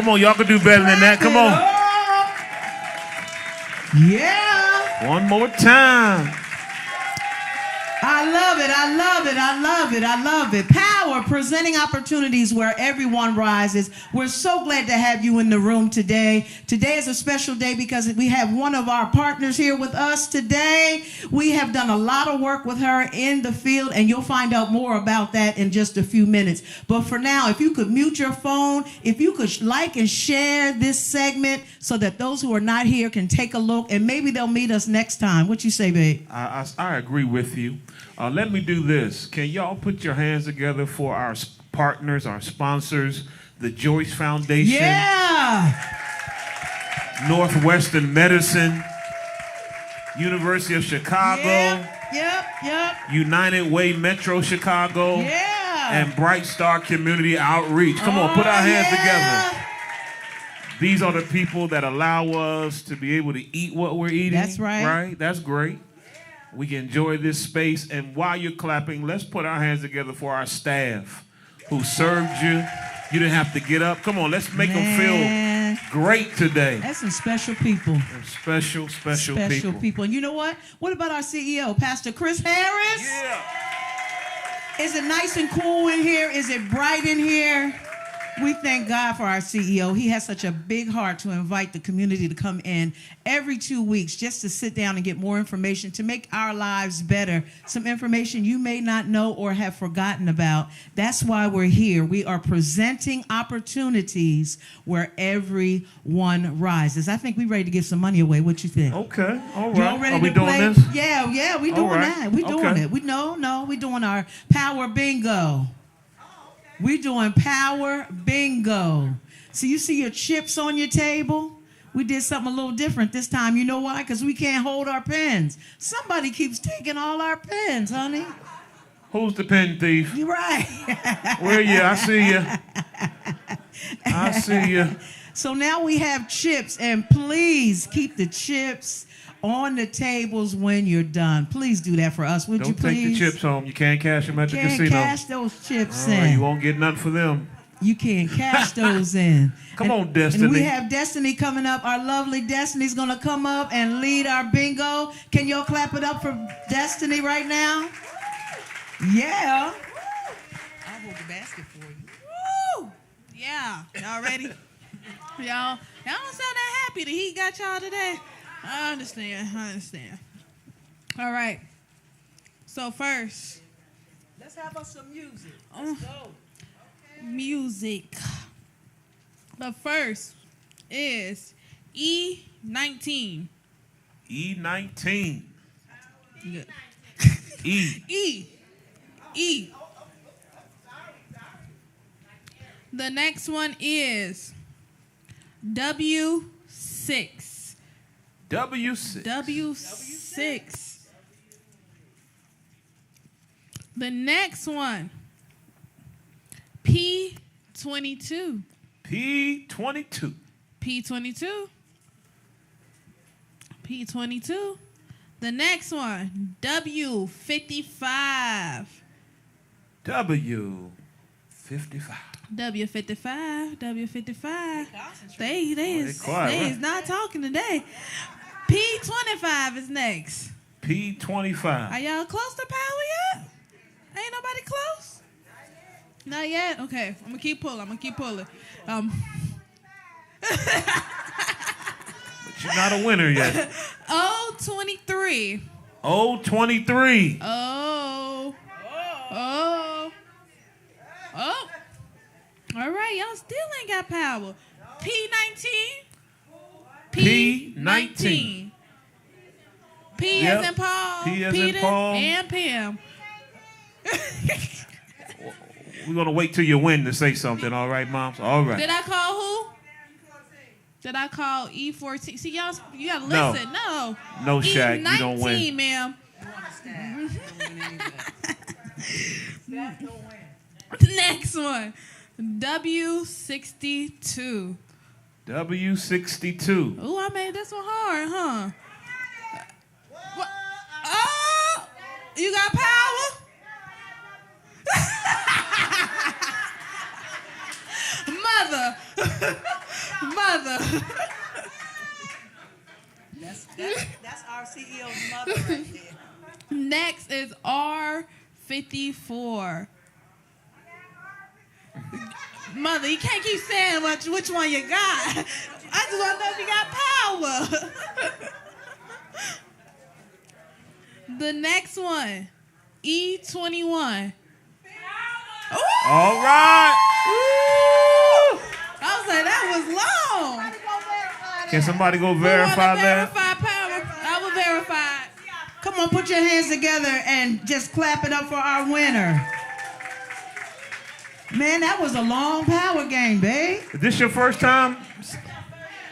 Come on, y'all can do better than that. Come on. Yeah. One more time. I love it. I love it. I love it. I love it. Power, presenting opportunities where everyone rises. We're so glad to have you in the room today. Today is a special day because we have one of our partners here with us today. We have done a lot of work with her in the field, and you'll find out more about that in just a few minutes. But for now, if you could mute your phone, if you could like and share this segment so that those who are not here can take a look, and maybe they'll meet us next time. What you say, babe? I agree with you. Let me do this. Can y'all put your hands together for our partners, our sponsors, the Joyce Foundation, Yeah. Northwestern Medicine, University of Chicago, Yep. United Way Metro Chicago, Yeah. and Bright Star Community Outreach. Come on, put our hands together. These are the people that allow us to be able to eat what we're eating. That's right. Right? That's great. We can enjoy this space. And while you're clapping, let's put our hands together for our staff who served you. You didn't have to get up. Come on, let's make them feel great today. That's some special people. Special people. And you know what? What about our CEO, Pastor Chris Harris? Yeah. Is it nice and cool in here? Is it bright in here? We thank God for our CEO. He has such a big heart to invite the community to come in every 2 weeks just to sit down and get more information to make our lives better. Some information you may not know or have forgotten about. That's why we're here. We are presenting opportunities where everyone rises. I think we're ready to give some money away. What you think? Okay. All right. Y'all ready Are we to doing play? this? Yeah, we doing that. We doing it. We doing our power bingo. We're doing power bingo. So you see your chips on your table? We did something a little different this time. You know why? Because we can't hold our pens. Somebody keeps taking all our pens, honey. Who's the pen thief? You're right. Where are you? I see you. I see you. So now we have chips, and please keep the chips on the tables when you're done. Please do that for us, would you please? Don't take the chips home. You can't cash them at the casino. Can't cash those chips All right, in. you won't get nothing for them. You can't cash those in. Come on, Destiny. And we have Destiny coming up. Our lovely Destiny's going to come up and lead our bingo. Can y'all clap it up for Destiny right now? Yeah. I'll hold the basket for you. Woo! Yeah. Y'all ready? Y'all don't sound that happy that he got y'all today. I understand. All right. So first, let's have us some music. Let's go. Okay. Music. The first is E19. E19. Good. E. E. The next one is W6. W6. The next one, P22. P22. The next one, W55. W55. They is not talking today. P25 is next. P25. Are y'all close to power yet? Ain't nobody close? Not yet? Okay, I'm gonna keep pulling. But you're not a winner yet. O23. O23. Oh. All right, y'all still ain't got power. P19. P19. P as in Paul, P as Peter, in Paul, and Pam. We're going to wait till you win to say something, all right, Moms? All right. Did I call who? Did I call E14? See, y'all, you got to listen. No. No, Shaq, you don't win. E19, ma'am. Next one. W62. W62. Ooh, I made this one hard, huh? What? Oh, you got power? Mother. Mother. That's our CEO's mother right there. Next is R54. Mother, you can't keep saying which one you got. I just want to know if you got power. The next one, E21. All right. I was like, that was long. Can somebody go verify that? Verify power. I will verify. Come on, put your hands together and just clap it up for our winner. Man, that was a long power game, babe. Is this your first time?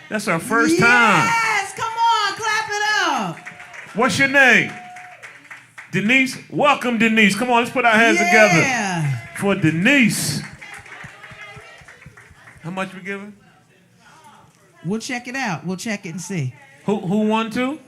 That's our first time. Yes, come on, clap it up. What's your name? Denise. Welcome, Denise. Come on, let's put our hands together for Denise. How much we giving? We'll check it out. We'll check it and see. Who won to?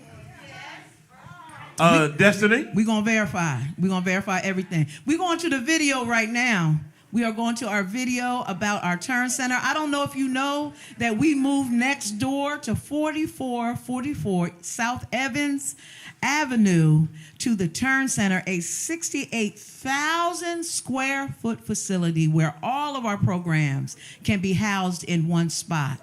Destiny? We're going to verify. We're going to verify everything. We're going to the video right now. We are going to our video about our Turn Center. I don't know if you know that we moved next door to 4444 South Evans Avenue to the Turn Center, a 68,000 square foot facility where all of our programs can be housed in one spot.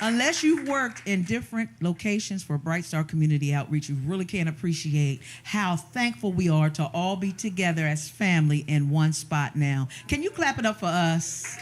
Unless you've worked in different locations for Bright Star Community Outreach, you really can't appreciate how thankful we are to all be together as family in one spot now. Can you clap it up for us?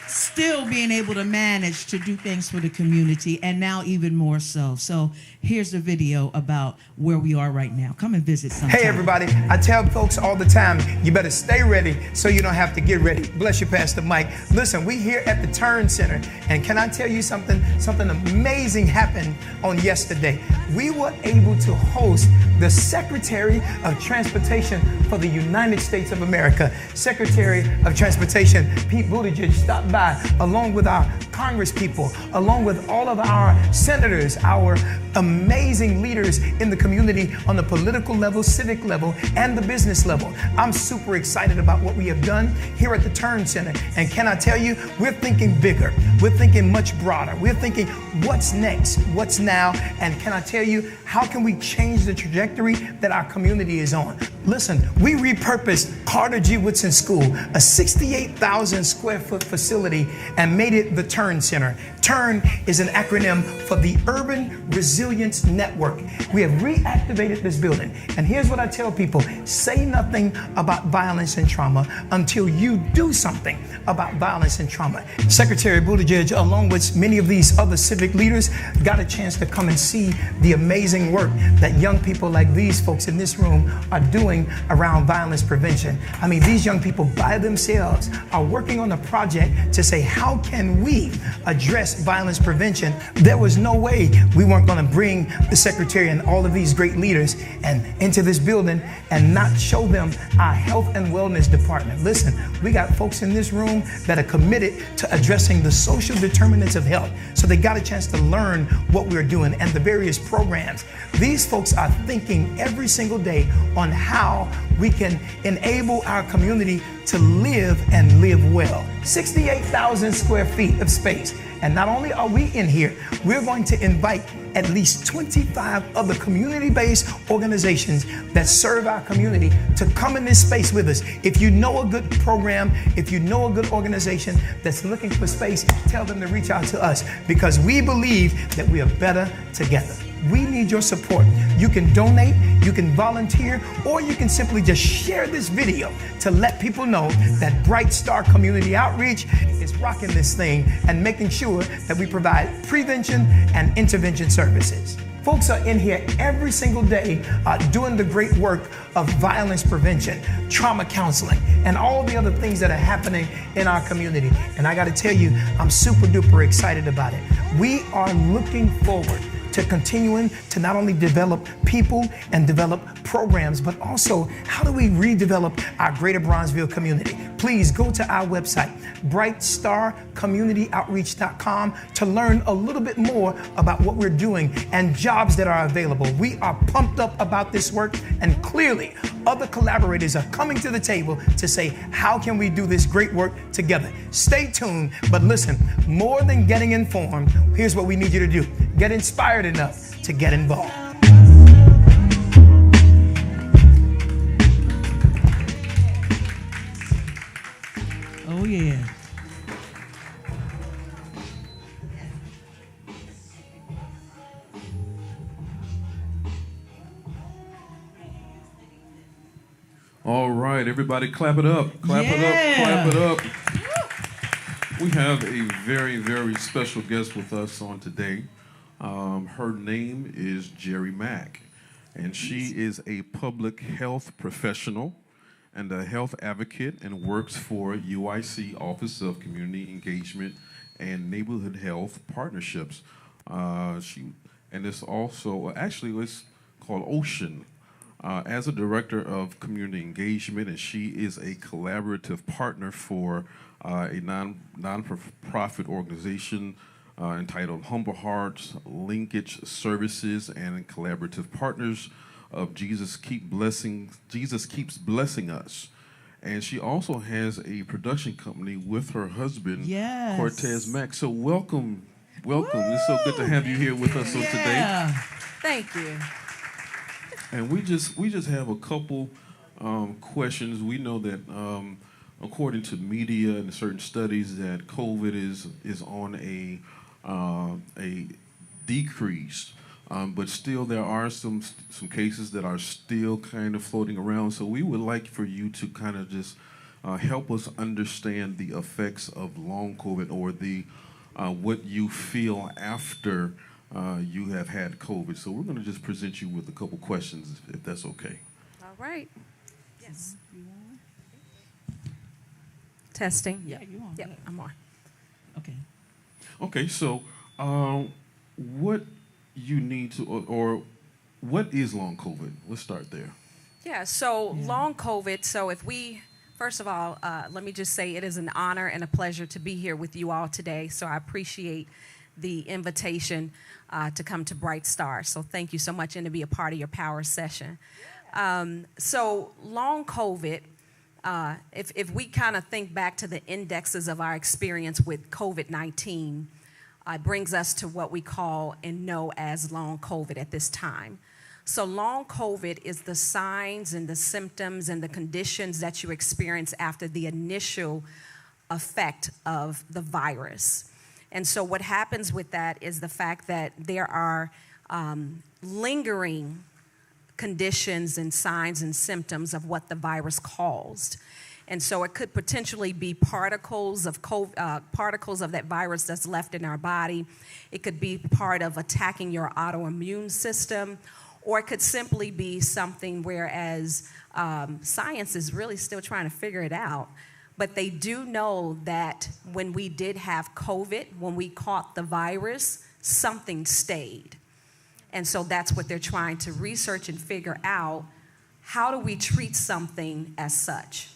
Still being able to manage to do things for the community, and now even more so. So here's the video about where we are right now. Come and visit sometime. Hey everybody, I tell folks all the time, you better stay ready so you don't have to get ready. Bless you, Pastor Mike. Listen, we here at the Turn Center, and can I tell you something? Something amazing happened on yesterday. We were able to host the Secretary of Transportation for the United States of America. Secretary of Transportation Pete Buttigieg stopped by along with our Congress people, along with all of our senators, our amazing leaders in the community on the political level, civic level, and the business level. I'm super excited about what we have done here at the Turn Center. And can I tell you, we're thinking bigger. We're thinking much broader. We're thinking what's next, what's now, and can I tell you, how can we change the trajectory that our community is on? Listen, we repurposed Carter G. Woodson School, a 68,000 square foot facility, and made it the Turn Center. TURN is an acronym for the Urban Resilience Network. We have reactivated this building. And here's what I tell people: say nothing about violence and trauma until you do something about violence and trauma. Secretary Buttigieg, along with many of these other civic leaders, got a chance to come and see the amazing work that young people like these folks in this room are doing around violence prevention. I mean, these young people by themselves are working on a project to say, how can we address violence prevention? There was no way we weren't going to bring the secretary and all of these great leaders and into this building and not show them our health and wellness department. Listen, we got folks in this room that are committed to addressing the social determinants of health. So they got a chance to learn what we're doing and the various programs. These folks are thinking every single day on how we can enable our community to live and live well. 68,000 square feet of space. And not only are we in here, we're going to invite at least 25 other community-based organizations that serve our community to come in this space with us. If you know a good program, if you know a good organization that's looking for space, tell them to reach out to us, because we believe that we are better together. We need your support. You can donate, you can volunteer, or you can simply just share this video to let people know that Bright Star Community Outreach is rocking this thing and making sure that we provide prevention and intervention services. Folks are in here every single day doing the great work of violence prevention, trauma counseling, and all the other things that are happening in our community. And I got to tell you, I'm super duper excited about it. We are looking forward to continuing to not only develop people and develop programs, but also how do we redevelop our greater Bronzeville community? please go to our website, brightstarcommunityoutreach.com, to learn a little bit more about what we're doing and jobs that are available. We are pumped up about this work, and clearly other collaborators are coming to the table to say, how can we do this great work together? Stay tuned, but listen, more than getting informed, here's what we need you to do. Get inspired enough to get involved. Oh, yeah. All right, everybody clap it up. Clap it up, clap it up. We have a very, very special guest with us on today. Her name is Jerry Mack, and she is a public health professional and a health advocate and works for UIC Office of Community Engagement and Neighborhood Health Partnerships. And it's also, actually it's called Ocean. As a director of community engagement, and she is a collaborative partner for a non-profit organization entitled Humble Hearts, Linkage Services, and Collaborative Partners of Jesus Keeps Blessing Us. And she also has a production company with her husband, Cortez Mack. So welcome. Woo! It's so good to have you here with us today. Thank you. And we just have a couple questions. We know that according to media and certain studies that COVID is on a decrease, but still there are some cases that are still kind of floating around. So we would like for you to kind of just help us understand the effects of long COVID, or the what you feel after you have had COVID. So we're going to just present you with a couple questions, if that's okay. All right. Yes. Testing. Yeah, you on? Yep, I'm on. Okay. Okay, so what you need to, or what is long COVID? Let's start there. Yeah, so long COVID. So if we, first of all, let me just say it is an honor and a pleasure to be here with you all today. So I appreciate the invitation to come to Bright Star. So thank you so much, and to be a part of your power session. So long COVID, if we kind of think back to the indexes of our experience with COVID-19, it brings us to what we call and know as long COVID at this time. So long COVID is the signs and the symptoms and the conditions that you experience after the initial effect of the virus. And so what happens with that is the fact that there are lingering conditions and signs and symptoms of what the virus caused. And so it could potentially be particles of that virus that's left in our body. It could be part of attacking your autoimmune system, or it could simply be something whereas science is really still trying to figure it out. But they do know that when we did have COVID, when we caught the virus, something stayed. And so that's what they're trying to research and figure out. How do we treat something as such?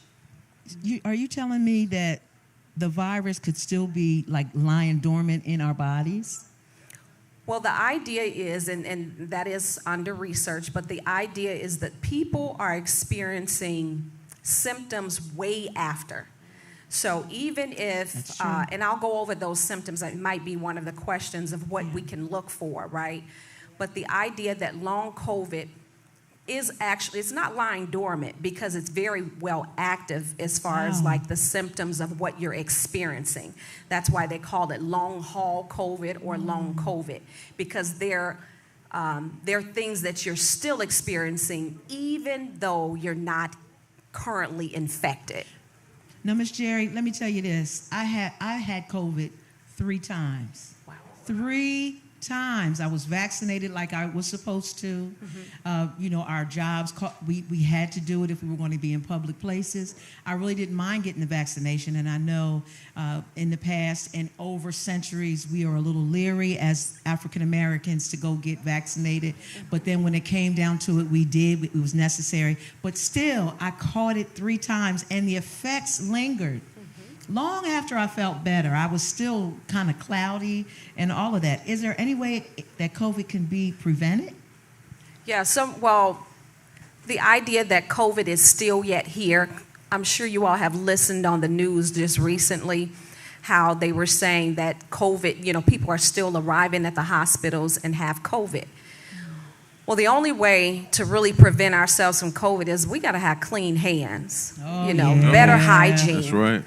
Are you telling me that the virus could still be like lying dormant in our bodies? Well, the idea is, and that is under research, but the idea is that people are experiencing symptoms way after. So even if, and I'll go over those symptoms, that might be one of the questions of what we can look for, right? But the idea that long COVID is actually, it's not lying dormant, because it's very well active as far as like the symptoms of what you're experiencing. That's why they call it long haul COVID or long COVID, because they're things that you're still experiencing even though you're not currently infected. Now, Miss Jerry, let me tell you this. I had COVID 3 times. Wow. 3 times. I was vaccinated like I was supposed to. Our jobs, we had to do it if we were going to be in public places. I really didn't mind getting the vaccination, and I know in the past and over centuries, we are a little leery as African Americans to go get vaccinated. But then when it came down to it, we did. It was necessary. But still, I caught it 3 times, and the effects lingered. Long after I felt better, I was still kind of cloudy and all of that. Is there any way that COVID can be prevented? Yeah, the idea that COVID is still yet here, I'm sure you all have listened on the news just recently, how they were saying that COVID, people are still arriving at the hospitals and have COVID. Well, the only way to really prevent ourselves from COVID is we got to have clean hands, better hygiene. That's right.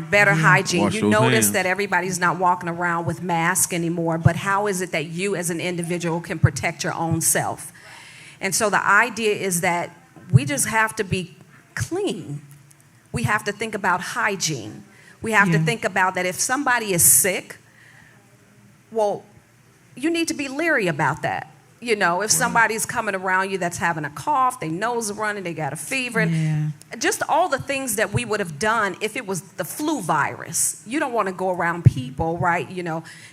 Better hygiene. Wash You those notice hands. that everybody's not walking around with masks anymore, but how is it that you as an individual can protect your own self? And so the idea is that we just have to be clean. We have to think about hygiene. We have to think about that if somebody is sick, well, you need to be leery about that. If somebody's coming around you that's having a cough, their nose is running, they got a fever, and just all the things that we would have done if it was the flu virus. You don't want to go around people, right?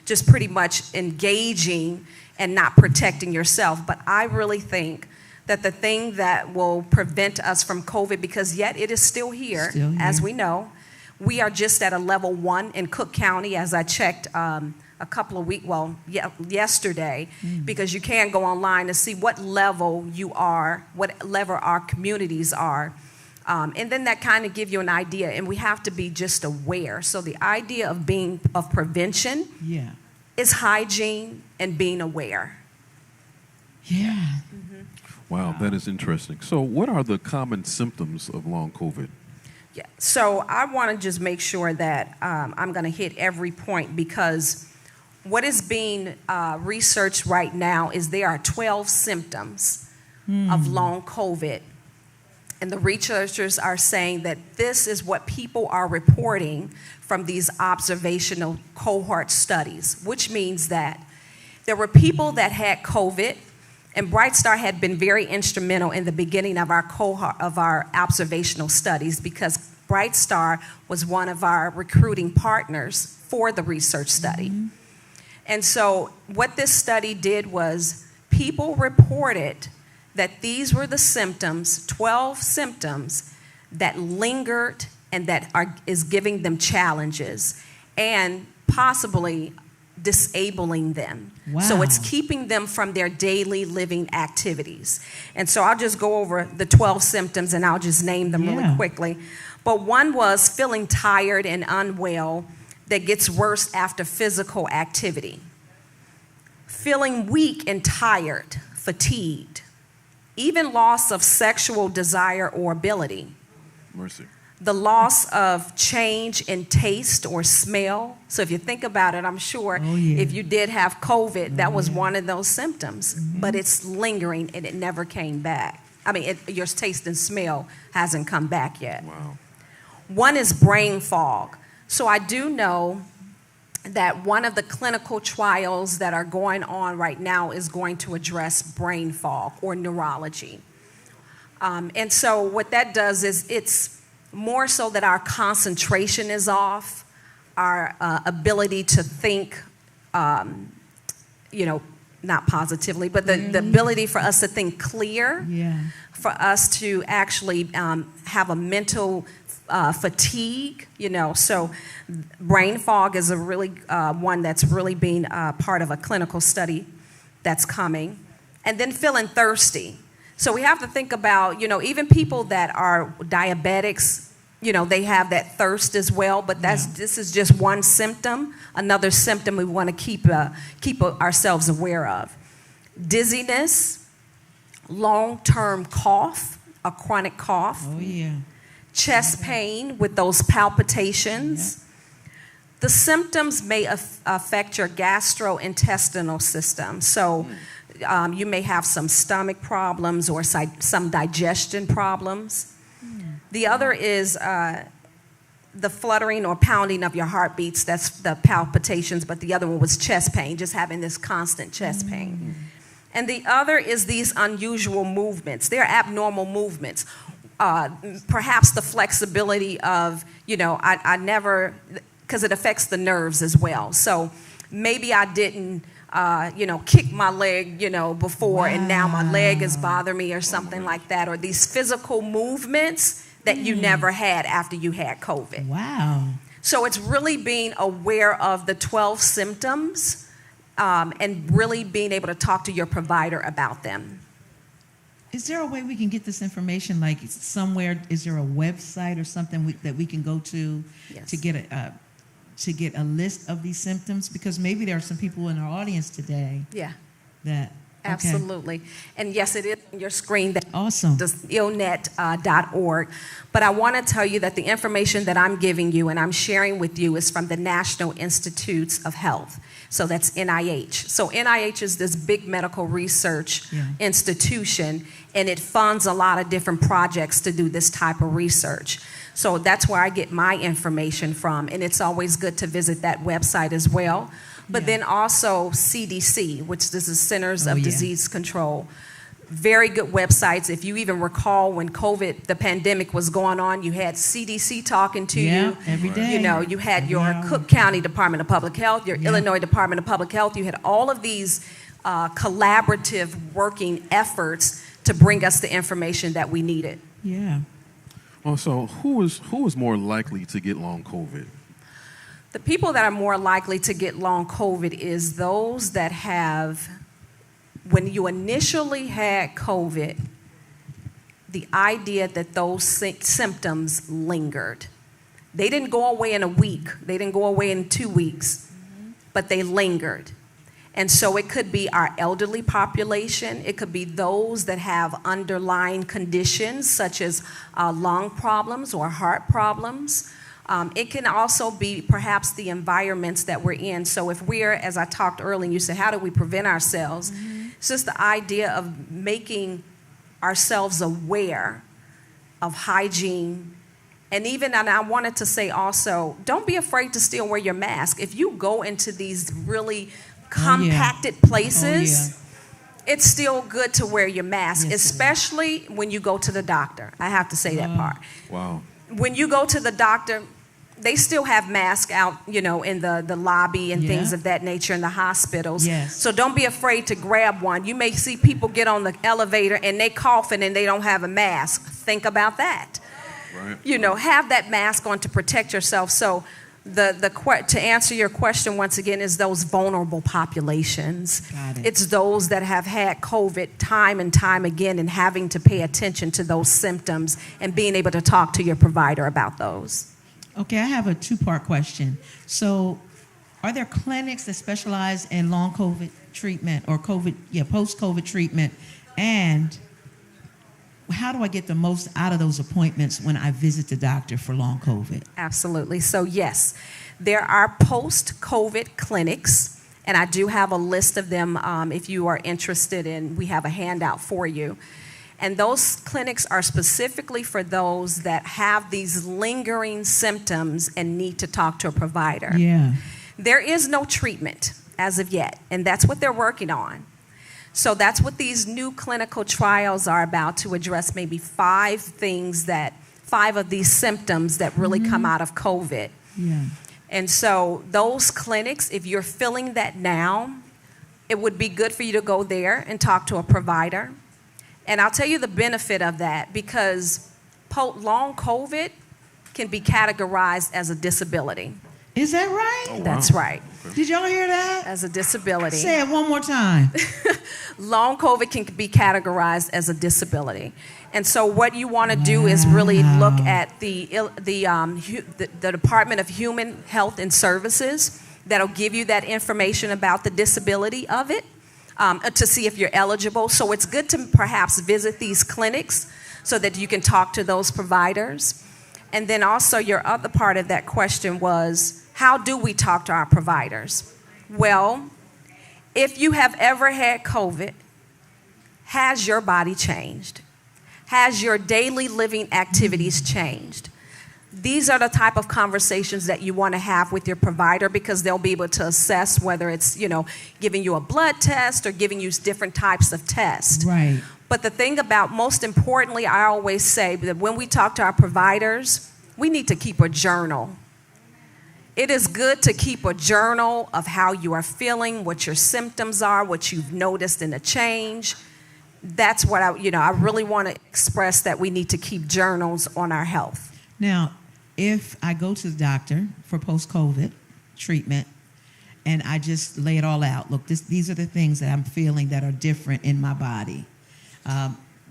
Just pretty much engaging and not protecting yourself. But I really think that the thing that will prevent us from COVID, because yet it is still here. As we know, we are just at a level 1 in Cook County, as I checked a couple of weeks, yesterday, because you can go online to see what level you are, what level our communities are. And then that kind of give you an idea, and we have to be just aware. So the idea of prevention is hygiene and being aware. Yeah. Wow, that is interesting. So what are the common symptoms of long COVID? Yeah. So I want to just make sure that I'm going to hit every point, because what is being researched right now is there are 12 symptoms of long COVID. And the researchers are saying that this is what people are reporting from these observational cohort studies, which means that there were people that had COVID, and Bright Star had been very instrumental in the beginning of our cohort, of our observational studies, because Bright Star was one of our recruiting partners for the research study. And so what this study did was people reported that these were the symptoms, 12 symptoms, that lingered and that is giving them challenges and possibly disabling them. Wow. So it's keeping them from their daily living activities. And so I'll just go over the 12 symptoms and I'll just name them really quickly. But one was feeling tired and unwell that gets worse after physical activity. Feeling weak and tired, fatigued. Even loss of sexual desire or ability. Mercy. The loss of change in taste or smell. So if you think about it, I'm sure if you did have COVID, that was one of those symptoms. But it's lingering and it never came back. I mean, your taste and smell hasn't come back yet. Wow. One is brain fog. So I do know that one of the clinical trials that are going on right now is going to address brain fog or neurology. And so what that does is it's more so that our concentration is off, our ability to think, not positively, but the ability for us to think clear, for us to actually have a mental fatigue, so brain fog is a really one that's really being part of a clinical study that's coming. And then feeling thirsty. So we have to think about, even people that are diabetics, they have that thirst as well, but this is just one symptom, another symptom we want to keep ourselves aware of. Dizziness, long-term cough, a chronic cough. Chest pain with those palpitations. The symptoms may affect your gastrointestinal system. So you may have some stomach problems or some digestion problems. The other is the fluttering or pounding of your heartbeats, that's the palpitations, but the other one was chest pain, just having this constant chest pain. And the other is these unusual movements. They're abnormal movements. Perhaps the flexibility of, I never, because it affects the nerves as well. So maybe I didn't, kick my leg, before, and now my leg is bothering me or something like that. Or these physical movements that you never had after you had COVID. Wow. So it's really being aware of the 12 symptoms and really being able to talk to your provider about them. Is there a way we can get this information, like somewhere? Is there a website or something that we can go to Yes. to get a list of these symptoms? Because maybe there are some people in our audience today Yeah, that absolutely. And yes, it is on your screen. That Awesome. illnet.org. But I want to tell you that the information that I'm giving you and I'm sharing with you is from the National Institutes of Health. So that's NIH. So NIH is this big medical research institution, and it funds a lot of different projects to do this type of research. So that's where I get my information from, and it's always good to visit that website as well. But then also CDC, which is the Centers of Disease Control. Very good websites. If you even recall when COVID, the pandemic was going on, you had CDC talking to you. Every day. You had your Cook County Department of Public Health, your Illinois Department of Public Health. You had all of these collaborative working efforts to bring us the information that we needed. Yeah. Also, who is more likely to get long COVID? The people that are more likely to get long COVID is those that have, when you initially had COVID, the idea that those symptoms lingered. They didn't go away in a week. They didn't go away in 2 weeks, but they lingered. And so it could be our elderly population. It could be those that have underlying conditions such as lung problems or heart problems. It can also be perhaps the environments that we're in. So if we're, as I talked earlier, and you said, how do we prevent ourselves? It's just the idea of making ourselves aware of hygiene. And I wanted to say also, don't be afraid to still wear your mask. If you go into these really compacted places, it's still good to wear your mask, especially when you go to the doctor. I have to say that part. Wow. When you go to the doctor, they still have masks out, in the lobby and things of that nature in the hospitals. Yes. So don't be afraid to grab one. You may see people get on the elevator and they coughing and they don't have a mask. Think about that. Right. Have that mask on to protect yourself. So to answer your question once again is those vulnerable populations. Got it. It's those that have had COVID time and time again and having to pay attention to those symptoms and being able to talk to your provider about those. Okay, I have a two-part question. So, are there clinics that specialize in long COVID treatment or post-COVID treatment? And how do I get the most out of those appointments when I visit the doctor for long COVID? Absolutely. So, yes, there are post-COVID clinics, and I do have a list of them if you are interested in. We have a handout for you. And those clinics are specifically for those that have these lingering symptoms and need to talk to a provider. Yeah. There is no treatment as of yet, and that's what they're working on. So that's what these new clinical trials are about, to address maybe 5 of these symptoms that really come out of COVID. Yeah. And so those clinics, if you're feeling that now, it would be good for you to go there and talk to a provider. And I'll tell you the benefit of that, because long COVID can be categorized as a disability. Is that right? Oh, wow. That's right. Okay. Did y'all hear that? As a disability. Say it one more time. Long COVID can be categorized as a disability. And so what you want to do is really look at the Department of Human Health and Services that'll give you that information about the disability of it. To see if you're eligible. So it's good to perhaps visit these clinics so that you can talk to those providers. And then also your other part of that question was, how do we talk to our providers? Well, if you have ever had COVID, has your body changed? Has your daily living activities changed? These are the type of conversations that you want to have with your provider, because they'll be able to assess whether it's, giving you a blood test or giving you different types of tests. Right. But the thing about, most importantly, I always say that when we talk to our providers, we need to keep a journal. It is good to keep a journal of how you are feeling, what your symptoms are, what you've noticed in a change. That's what I really want to express, that we need to keep journals on our health. Now, if I go to the doctor for post-COVID treatment and I just lay it all out, look, these are the things that I'm feeling that are different in my body.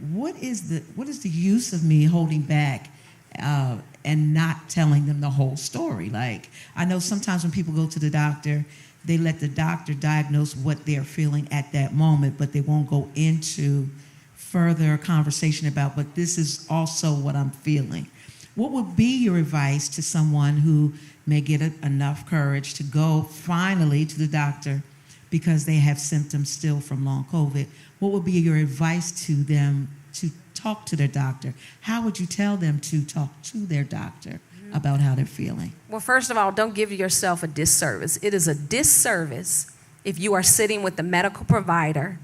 What is the use of me holding back and not telling them the whole story? Like, I know sometimes when people go to the doctor, they let the doctor diagnose what they're feeling at that moment, but they won't go into further conversation about, but this is also what I'm feeling. What would be your advice to someone who may get enough courage to go finally to the doctor because they have symptoms still from long COVID? What would be your advice to them to talk to their doctor? How would you tell them to talk to their doctor about how they're feeling? Well, first of all, don't give yourself a disservice. It is a disservice if you are sitting with the medical provider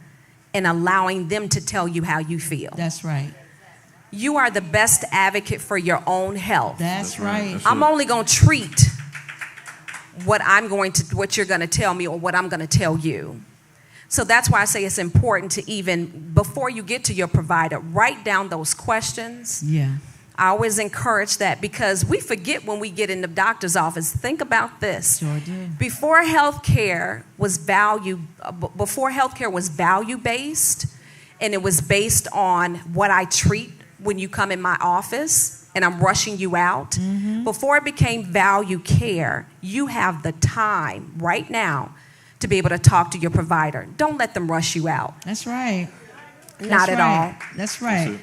and allowing them to tell you how you feel. That's right. You are the best advocate for your own health. That's right. I'm only going to treat what you're going to tell me or what I'm going to tell you. So that's why I say it's important to, even before you get to your provider, write down those questions. Yeah. I always encourage that, because we forget when we get in the doctor's office. Think about this. Sure do. Before healthcare was value-based, and it was based on what I treat when you come in my office and I'm rushing you out. Mm-hmm. Before it became value care, you have the time right now to be able to talk to your provider. Don't let them rush you out. That's right. Not at all. That's right.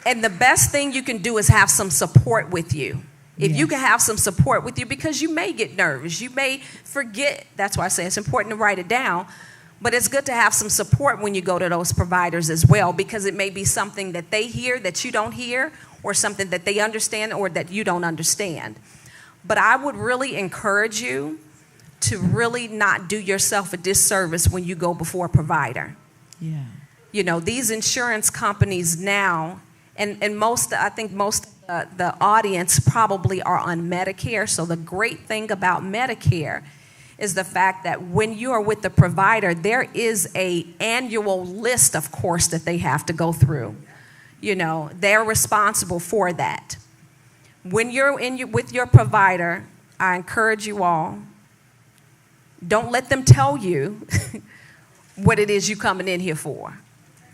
And the best thing you can do is have some support with you. If you can have some support with you, because you may get nervous, you may forget. That's why I say it's important to write it down. But it's good to have some support when you go to those providers as well, because it may be something that they hear that you don't hear, or something that they understand or that you don't understand. But I would really encourage you to really not do yourself a disservice when you go before a provider. Yeah. These insurance companies now, and I think most of the audience probably are on Medicare. So the great thing about Medicare is the fact that when you are with the provider, there is an annual list, of course, that they have to go through. They're responsible for that. When you're with your provider, I encourage you all, don't let them tell you what it is you're coming in here for.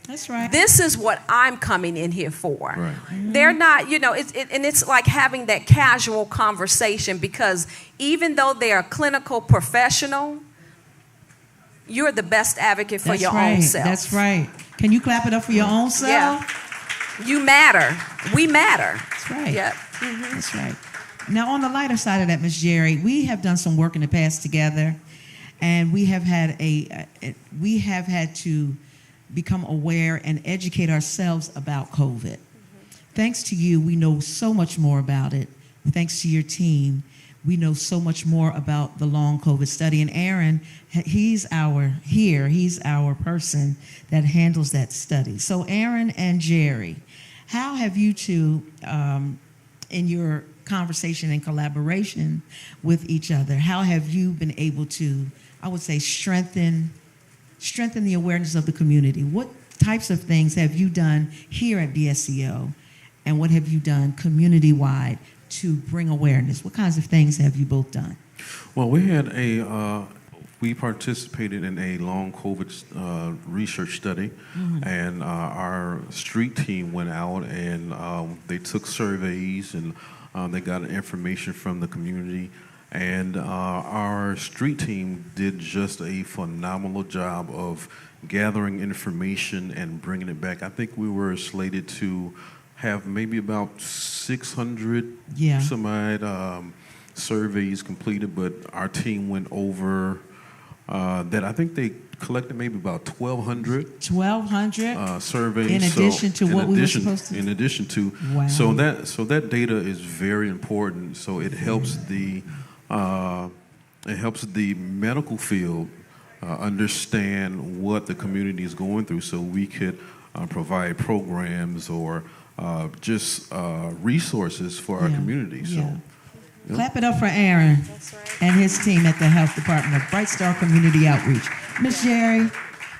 That's right. This is what I'm coming in here for. Right. Mm-hmm. They're not, and it's like having that casual conversation, because even though they are a clinical professional, you're the best advocate for your own self. That's right. Can you clap it up for your own self? Yeah. You matter. We matter. That's right. Yep. Mm-hmm. That's right. Now, on the lighter side of that, Ms. Jerry, we have done some work in the past together, and we have had to become aware and educate ourselves about COVID. Thanks to you, we know so much more about it. Thanks to your team, we know so much more about the long COVID study. And Aaron, he's our person that handles that study. So Aaron and Jerry, how have you two, in your conversation and collaboration with each other, how have you been able to, I would say, strengthen the awareness of the community? What types of things have you done here at BSCO, and what have you done community-wide to bring awareness? What kinds of things have you both done? Well, we participated in a long COVID research study, and our street team went out and they took surveys, and they got information from the community. And our street team did just a phenomenal job of gathering information and bringing it back. I think we were slated to have maybe about 600 some odd surveys completed, but our team went over that I think they collected maybe about 1,200 surveys. In addition to what we were supposed to. In addition to, Wow. so that data is very important. So it helps the medical field understand what the community is going through, so we could provide programs or just resources for our community. So. Yeah. Clap it up for Aaron and his team at the Health Department of Bright Star Community Outreach. Ms. Jerry?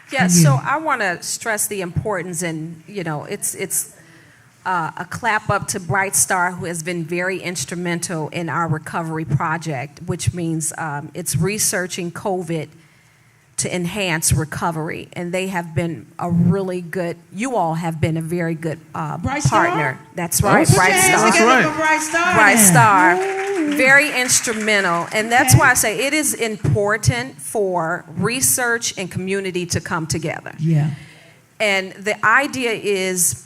Yeah, so I want to stress the importance, and it's a clap up to Bright Star, who has been very instrumental in our recovery project, which means it's researching COVID to enhance recovery, and they have been a really good. You all have been a very good Bright partner. Star? That's right, Put Bright your hands Star. together for Bright Star. Bright then. Star. Ooh. Very instrumental, and that's why I say it is important for research and community to come together. Yeah. And the idea is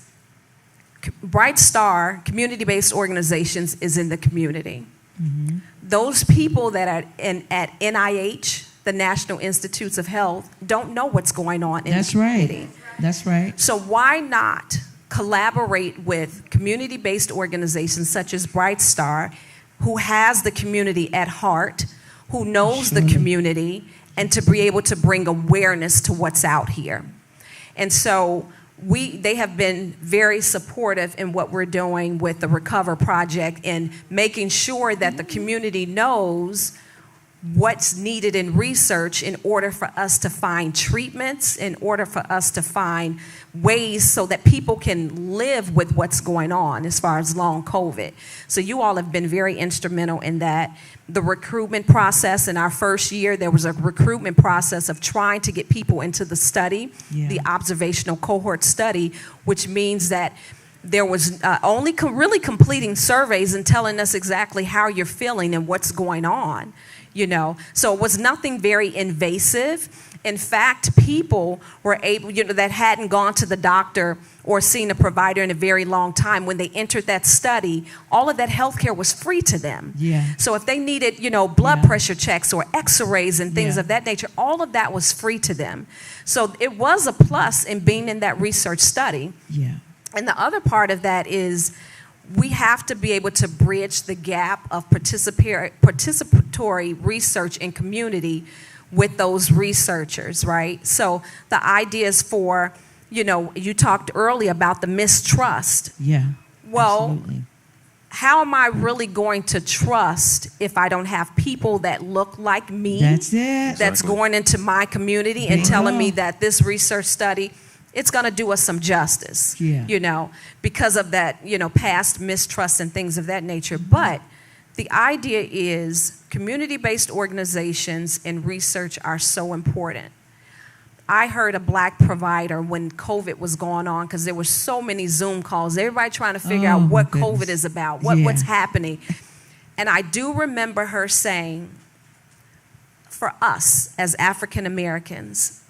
Bright Star, community-based organizations, is in the community. Mm-hmm. Those people that are at NIH, the National Institutes of Health, don't know what's going on in the community. That's right. So why not collaborate with community-based organizations such as Bright Star, who has the community at heart, who knows the community, and to be able to bring awareness to what's out here. And so they have been very supportive in what we're doing with the Recover Project and making sure that the community knows what's needed in research in order for us to find treatments, in order for us to find ways so that people can live with what's going on as far as long COVID. So you all have been very instrumental in that. The recruitment process in our first year, there was a recruitment process of trying to get people into the study, the observational cohort study, which means that there was only really completing surveys and telling us exactly how you're feeling and what's going on. So it was nothing very invasive. In fact, people were able, that hadn't gone to the doctor or seen a provider in a very long time, when they entered that study, all of that health care was free to them. Yeah. So if they needed, blood pressure checks or x-rays and things of that nature, all of that was free to them. So it was a plus in being in that research study. Yeah. And the other part of that is we have to be able to bridge the gap of participatory research and community with those researchers, right? So the idea is for, you talked earlier about the mistrust. Yeah. Well, absolutely. How am I really going to trust if I don't have people that look like me? That's it. That's going into my community and telling me that this research study, it's going to do us some justice, because of that, past mistrust and things of that nature. But the idea is community-based organizations and research are so important. I heard a Black provider when COVID was going on, because there were so many Zoom calls, everybody trying to figure out what COVID is about, what's happening. And I do remember her saying, for us as African Americans,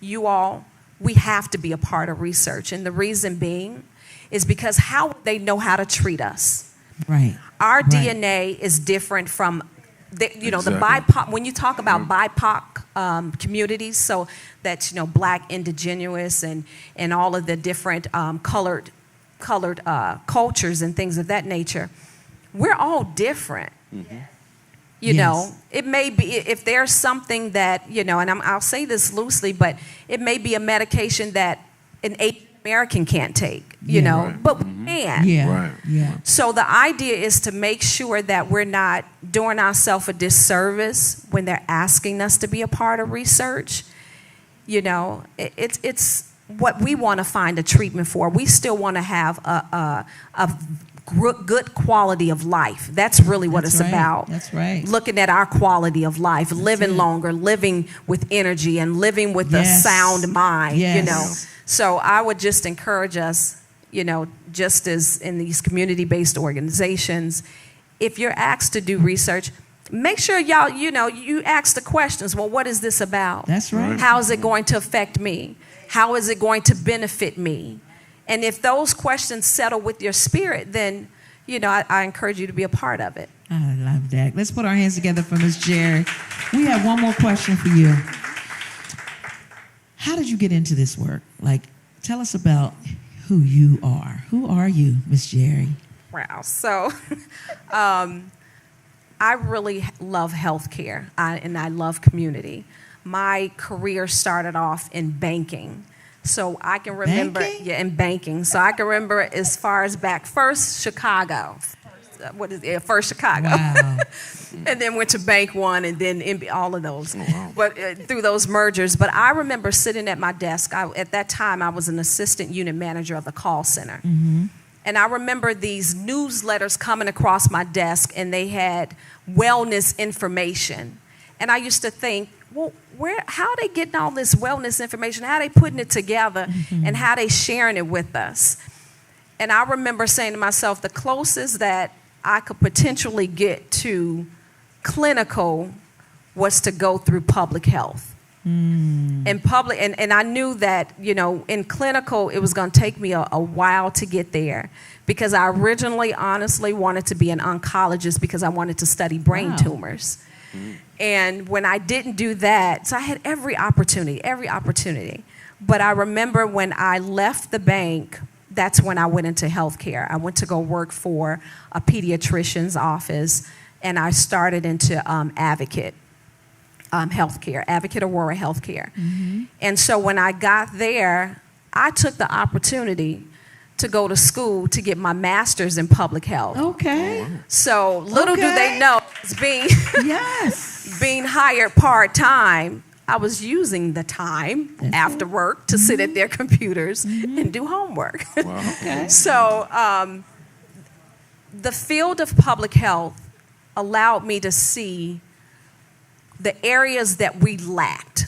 you all, we have to be a part of research. And the reason being is because how would they know how to treat us? Right. Our DNA is different from, the BIPOC. When you talk about BIPOC communities, so that's, Black, indigenous, and all of the different colored cultures and things of that nature, we're all different. Mm-hmm. It may be, if there's something that, and I'll say this loosely, but it may be a medication that an Asian American can't take, but we can. Yeah. Right. Yeah. So the idea is to make sure that we're not doing ourselves a disservice when they're asking us to be a part of research. It's what we want to find a treatment for. We still want to have a good quality of life. That's really what it's about. That's right. Looking at our quality of life, living longer, living with energy, and living with a sound mind, So I would just encourage us, just as in these community-based organizations, if you're asked to do research, make sure y'all, you ask the questions. Well, what is this about? That's right. How is it going to affect me? How is it going to benefit me? And if those questions settle with your spirit, then, I encourage you to be a part of it. I love that. Let's put our hands together for Miss Jerry. We have one more question for you. How did you get into this work? Like, tell us about who you are. Who are you, Miss Jerry? Wow. So I really love healthcare, and I love community. My career started off in banking. So I can remember, in banking. So I can remember as far as back first Chicago. First Chicago. Wow. And then went to Bank One, and then all of those. Oh, wow. But through those mergers. But I remember sitting at my desk. At that time, I was an assistant unit manager of the call center. Mm-hmm. And I remember these newsletters coming across my desk, and they had wellness information. And I used to think, well, how are they getting all this wellness information? How are they putting it together, mm-hmm. and how are they sharing it with us? And I remember saying to myself, the closest that I could potentially get to clinical was to go through public health. And I knew that, in clinical, it was going to take me a while to get there, because I originally, honestly, wanted to be an oncologist because I wanted to study brain tumors. And when I didn't do that, so I had every opportunity. But I remember when I left the bank, that's when I went into healthcare. I went to go work for a pediatrician's office, and I started into Advocate Healthcare, Advocate Aurora Healthcare. Mm-hmm. And so when I got there, I took the opportunity to go to school to get my master's in public health. Okay. So little do they know, being hired part-time, I was using the time after work to sit at their computers and do homework. Wow. Okay. So the field of public health allowed me to see the areas that we lacked.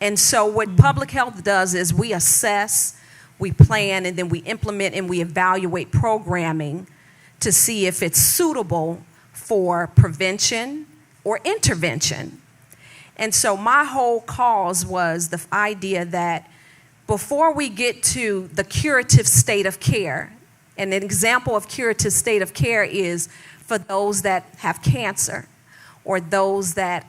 And so what public health does is we assess, we plan, and then we implement and we evaluate programming to see if it's suitable for prevention or intervention. And so my whole cause was the idea that before we get to the curative state of care, and an example of curative state of care is for those that have cancer or those that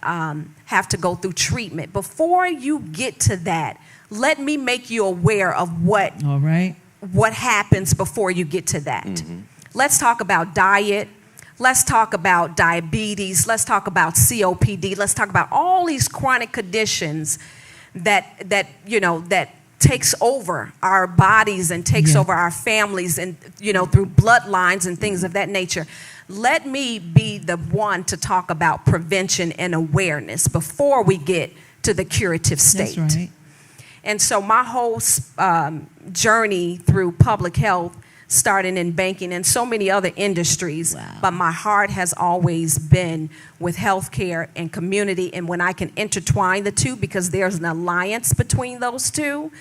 have to go through treatment. Before you get to that, let me make you aware of what happens before you get to that. Mm-hmm. Let's talk about diet. Let's talk about diabetes. Let's talk about COPD. Let's talk about all these chronic conditions that takes over our bodies and takes over our families and, through bloodlines and things of that nature. Let me be the one to talk about prevention and awareness before we get to the curative state. That's right. And so my whole journey through public health started in banking and so many other industries. Wow. But my heart has always been with healthcare and community. And when I can intertwine the two, because there's an alliance between those two,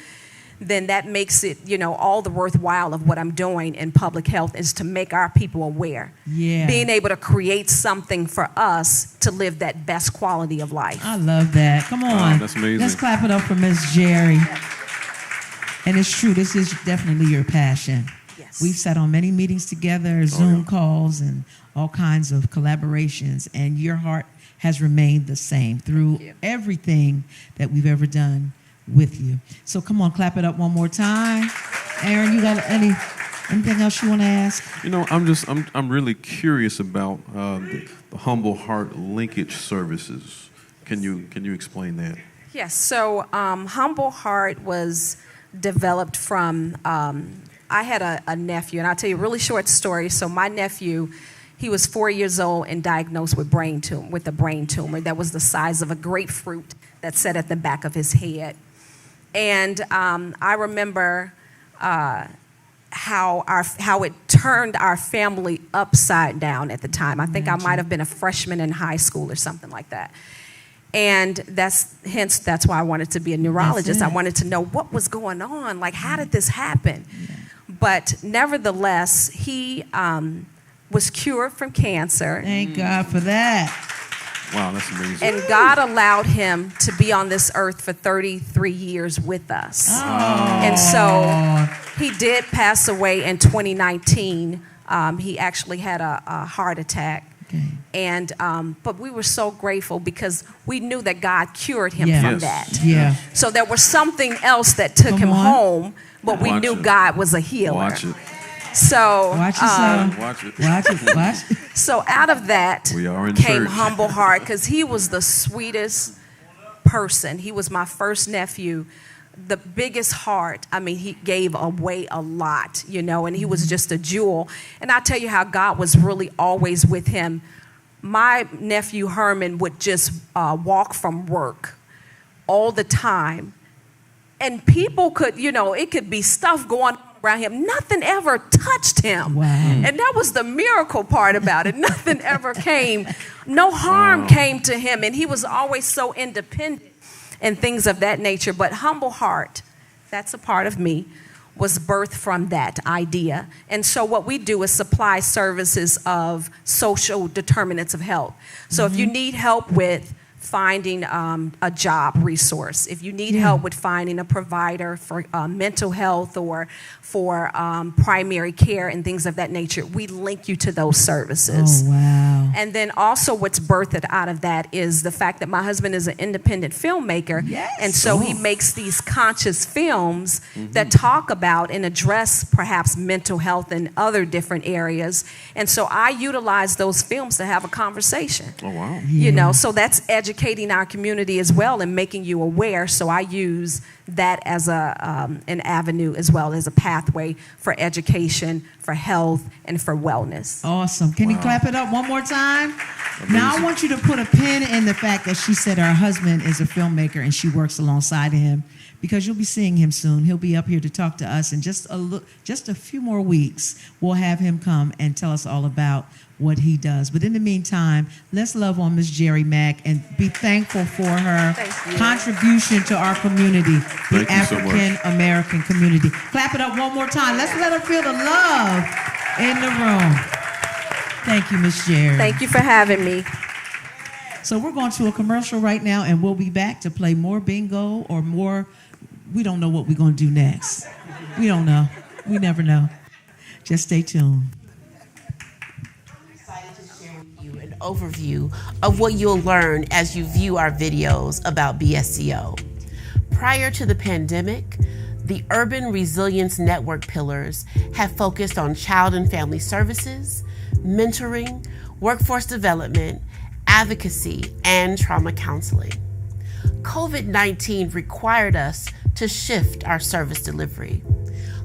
then that makes it, all the worthwhile of what I'm doing in public health is to make our people aware. Yeah. Being able to create something for us to live that best quality of life. I love that. Come on. Wow, that's amazing. Let's clap it up for Miss Jerry. And it's true, this is definitely your passion. Yes. We've sat on many meetings together, Zoom calls, and all kinds of collaborations, and your heart has remained the same through everything that we've ever done with you. So come on, clap it up one more time. Aaron, you got anything else you want to ask? I'm really curious about the Humble Heart linkage services. Can you explain that? Yes. So Humble Heart was developed from. I had a nephew, and I'll tell you a really short story. So my nephew, he was 4 years old and diagnosed with a brain tumor that was the size of a grapefruit that sat at the back of his head. And I remember how it turned our family upside down at the time. I think I might have been a freshman in high school or something like that. And that's why I wanted to be a neurologist. I wanted to know what was going on. Like, how did this happen? Yeah. But nevertheless, he was cured from cancer. Thank God for that. Wow, that's amazing. And God allowed him to be on this earth for 33 years with us. Oh. And so he did pass away in 2019 He actually had a heart attack. Okay. And but we were so grateful because we knew that God cured him Yeah. from Yes. that. Yeah. So there was something else that took Come him on. home, but we Watch knew it. God was a healer. Watch it. So Watch yourself. Watch it. Watch it. Watch it. so out of that We are in came church. Humble Heart, because he was the sweetest person. He was my first nephew. The biggest heart. I mean, he gave away a lot, you know, and he was just a jewel. And I'll tell you how God was really always with him. My nephew Herman would just walk from work all the time. And people could, you know, it could be stuff going on around him. Nothing ever touched him. Wow. And that was the miracle part about it. Nothing ever came. No harm came to him. And he was always so independent and things of that nature. But Humble Heart, that's a part of me, was birthed from that idea. And so what we do is supply services of social determinants of health. So if you need help with finding a job resource, if you need help with finding a provider for mental health or for primary care and things of that nature, we link you to those services. Oh, wow. And then also what's birthed out of that is the fact that my husband is an independent filmmaker. Yes. And so he makes these conscious films that talk about and address perhaps mental health and other different areas. And so I utilize those films to have a conversation. Oh, wow. You know, so that's educating our community as well and making you aware. So I use that as an avenue as well as a pathway for education, for health, and for wellness. Awesome. Can you clap it up one more time? Now I want you to put a pin in the fact that she said her husband is a filmmaker and she works alongside him, because you'll be seeing him soon. He'll be up here to talk to us in just a few more weeks. We'll have him come and tell us all about what he does. But in the meantime, let's love on Miss Jerry Mack and be thankful for her Thank you. contribution to our community, the Thank you so much. African American community. Clap it up one more time. Let's let her feel the love in the room. Thank you, Miss Jerry. Thank you for having me. So we're going to a commercial right now, and we'll be back to play more bingo or more. We don't know what we're going to do next. We don't know. We never know. Just stay tuned. An overview of what you'll learn as you view our videos about BSCO. Prior to the pandemic, the Urban Resilience Network pillars have focused on child and family services, mentoring, workforce development, advocacy, and trauma counseling. COVID-19 required us to shift our service delivery.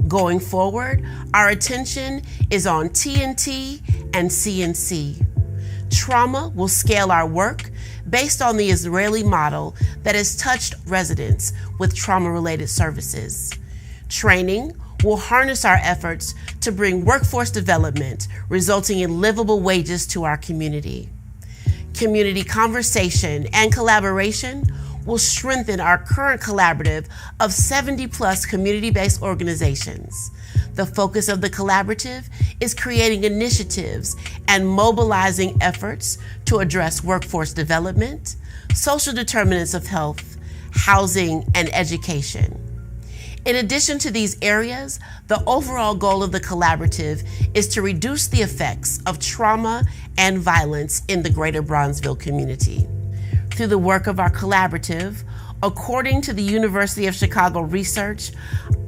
Going forward, our attention is on TNT and CNC. Trauma will scale our work based on the Israeli model that has touched residents with trauma-related services. Training will harness our efforts to bring workforce development, resulting in livable wages to our community. Community conversation and collaboration will strengthen our current collaborative of 70+ community-based organizations. The focus of the collaborative is creating initiatives and mobilizing efforts to address workforce development, social determinants of health, housing, and education. In addition to these areas, the overall goal of the collaborative is to reduce the effects of trauma and violence in the greater Bronzeville community. Through the work of our collaborative, according to the University of Chicago research,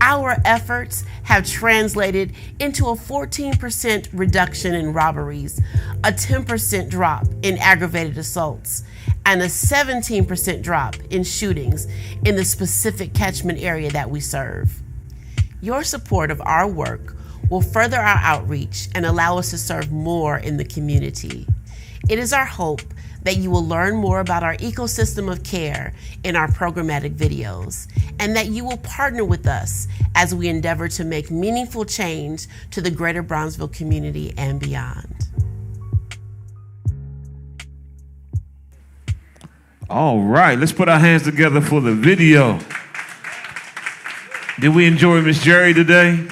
our efforts have translated into a 14% reduction in robberies, a 10% drop in aggravated assaults, and a 17% drop in shootings in the specific catchment area that we serve. Your support of our work will further our outreach and allow us to serve more in the community. It is our hope that you will learn more about our ecosystem of care in our programmatic videos, and that you will partner with us as we endeavor to make meaningful change to the greater Bronzeville community and beyond. All right, let's put our hands together for the video. Did we enjoy Miss Jerry today?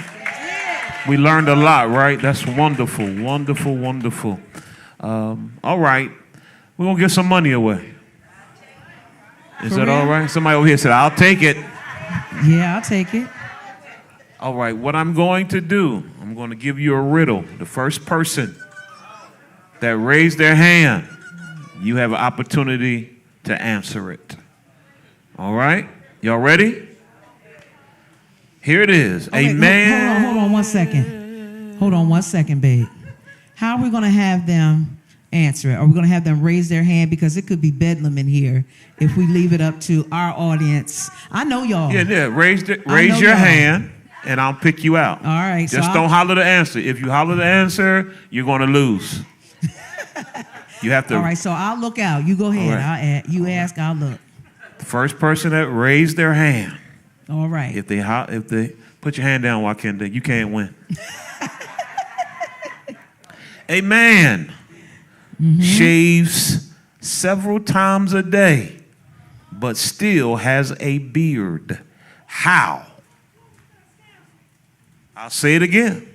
We learned a lot, right? That's wonderful, wonderful, wonderful. All right, we're going to give some money away. Is that all right? Somebody over here said, I'll take it. Yeah, I'll take it. All right, what I'm going to do, I'm I'm going to give you a riddle. The first person that raised their hand, you have an opportunity to answer it. All right? Y'all ready? Here it is. Okay, a man. Hold on 1 second. Hold on 1 second, babe. How are we going to have them answer it? Are we going to have them raise their hand? Because it could be bedlam in here if we leave it up to our audience. I know y'all. Yeah. Raise your hand, and I'll pick you out. All right. Just don't holler the answer. If you holler the answer, you're going to lose. You have to. All right, so I'll look out. You go ahead. Right. You ask, I'll look. The first person that raised their hand. All right. If they put your hand down, Wakenda, you can't win. A man shaves several times a day, but still has a beard. How? I'll say it again.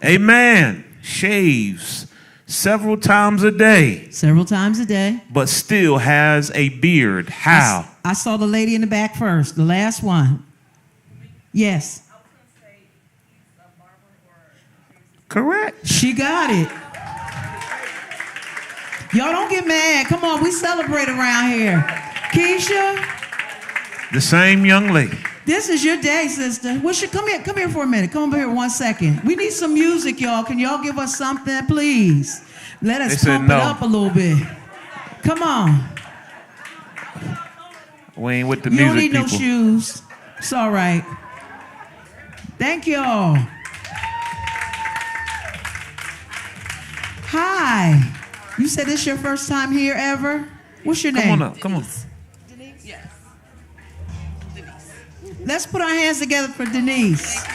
A man shaves several times a day. Several times a day. But still has a beard. How? I saw the lady in the back first, the last one. Yes. Correct. She got it. Y'all don't get mad. Come on, we celebrate around here. Keisha. The same young lady. This is your day, sister. Come here for a minute. Come over here 1 second. We need some music, y'all. Can y'all give us something, please? Let us pump it up a little bit. Come on. We ain't with the you music, don't need people. no shoes. It's all right. Thank y'all. Hi. You said this your first time here ever? What's your name? Come on up. Come on. Denise? Yes. Denise. Let's put our hands together for Denise.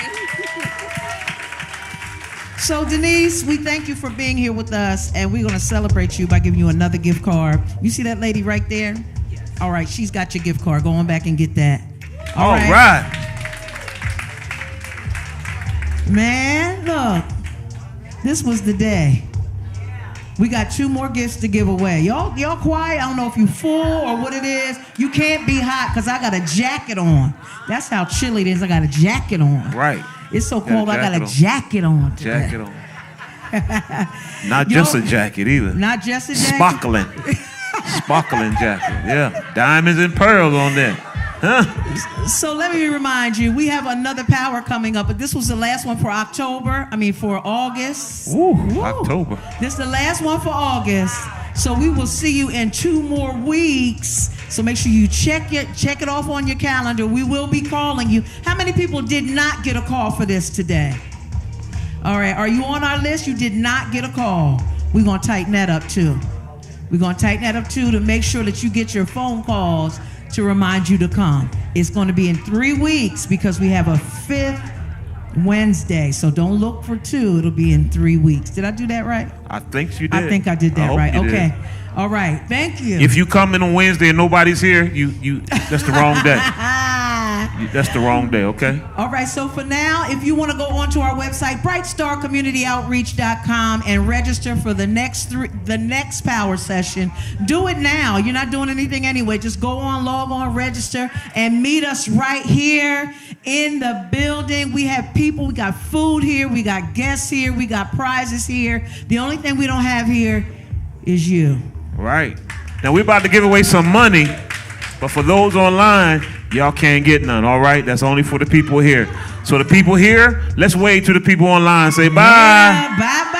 So Denise, we thank you for being here with us, and we're going to celebrate you by giving you another gift card. You see that lady right there? Yes. All right, she's got your gift card. Go on back and get that. All right. Man, look. This was the day. We got 2 more gifts to give away. Y'all quiet? I don't know if you full or what it is. You can't be hot because I got a jacket on. That's how chilly it is. I got a jacket on. Right. It's so cold, I got a jacket on today. Jacket on. Not just a jacket either. Not just a jacket? Sparkling. Sparkling jacket. Yeah. Diamonds and pearls on there. Huh? So let me remind you, we have another power coming up, but this was the last one for for August. Ooh, October. This is the last one for August. So we will see you in 2 more weeks. So make sure you check it off on your calendar. We will be calling you. How many people did not get a call for this today? All right, are you on our list? You did not get a call. We're going to tighten that up too. We're going to tighten that up too to make sure that you get your phone calls to remind you to come. It's going to be in 3 weeks because we have a 5th Wednesday. So don't look for 2. It'll be in 3 weeks. Did I do that right? I think you did. I think I did that right. Okay. Did. All right. Thank you. If you come in on Wednesday and nobody's here, you that's the wrong day. That's the wrong day, okay? All right, so for now, if you want to go onto our website, brightstarcommunityoutreach.com, and register for the next power session, do it now. You're not doing anything anyway. Just go on, log on, register, and meet us right here in the building. We have people, we got food here, we got guests here, we got prizes here. The only thing we don't have here is you. Right. Now, we're about to give away some money, but for those online, y'all can't get none, all right? That's only for the people here. So the people here, let's wave to the people online. Say bye. Yeah, bye-bye.